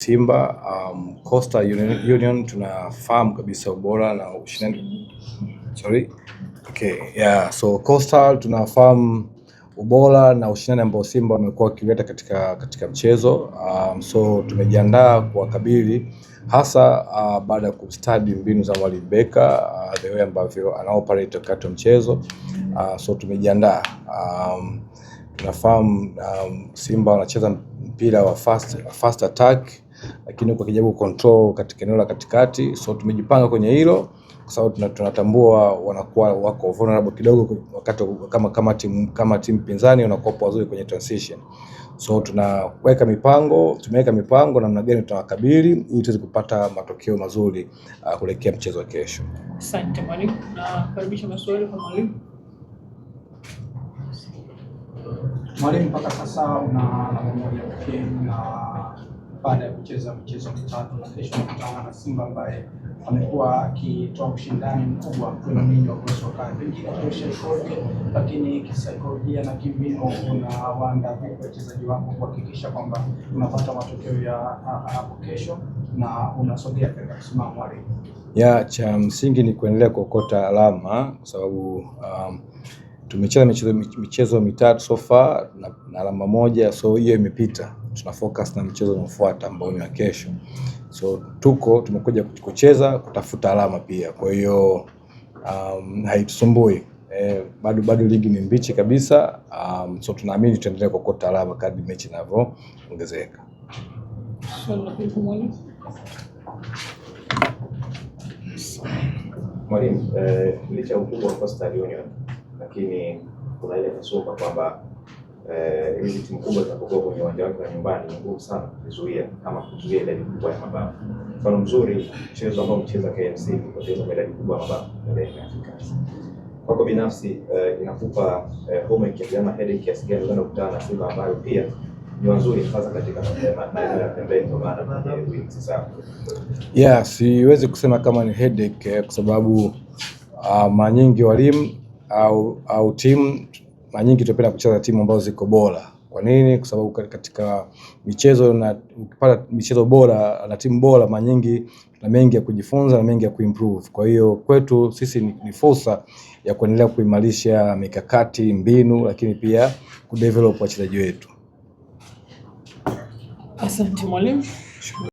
Simba, Coastal Union tunafahamu kabisa ubora na ushindani. So Coastal tunafahamu ubora na ushindani ambao Simba wamekuwa wakileta katika mchezo. So tumejiandaa kuwakabili hasa baada ya kustadi mbinu za Mwalimu Beka, the way ambavyo anaoperate wakati wa mchezo. So tumejiandaa. Tunafahamu Simba wanacheza mpira wa fast attack, lakini kwa kijaribu control katika eneo la katikati. So tumejipanga kwenye hilo kwa sababu tunatambua wanakuwa wako vulnerable kidogo wakati kama timu pinzani wanakuwa wazuri kwenye transition. So tumeweka mipango namna gani tutawakabili ili tuweze kupata matokeo mazuri kuelekea mchezo wa kesho. Asante mwalimu, na karibisha maswali kwa mwalimu. Mwalimu, mpaka sasa una alama moja pekee na baada ya kucheza michezo mitatu na kesho unakutana na Simba ambaye amekuwa akitoa ushindani mkubwa kwenye mechi wa soka. Pengine tushaikoje, lakini kisaikolojia na kimbinu unawaandaa vipi wachezaji wako kuhakikisha kwamba unapata matokeo ya hapo kesho na unasogea katika msimamo wa ligi? Cha msingi ni kuendelea kuokota alama kwa sababu tumecheza michezo mitatu so far na alama moja, so hiyo imepita. Tuna focus na mchezo unaofuata ambao ni wa kesho. So tumekuja kucheza kutafuta alama pia. Kwa hiyo haitusumbui. Bado ligi ni mbichi kabisa. So tunaamini tutaendelea kuokota alama kadri mechi inavyoongezeka. Mwalimu, licha ya ukubwa wa Coastal Union, lakini kuna ile kasumba kwamba hizi timu kubwa zinapokuwa kwenye uwanja wake wa nyumbani ni ngumu sana kuzuia idadi kubwa ya mabao. Mfano mzuri mchezo ambao mcheza KMC kupoteza idadi kubwa ya mabao mbele ya Africans. Kwako binafsi inakupa homework ya headache kiasi gani unakutana na Simba ambayo pia ni wazuri hasa katika maeneo ya pembeni kwa maana ya wings zao? Siwezi kusema kama ni headache kwa sababu mara nyingi walimu au timu mara nyingi tunapenda kucheza timu ambazo ziko bora. Kwa nini? Kwa sababu katika michezo na ukipata michezo bora na timu bora mara nyingi tuna mengi ya kujifunza na mengi ya kuimprove. Kwa hiyo kwetu sisi ni fursa ya kuendelea kuimarisha mikakati, mbinu, lakini pia kudevelop wachezaji wetu. Asante mwalimu.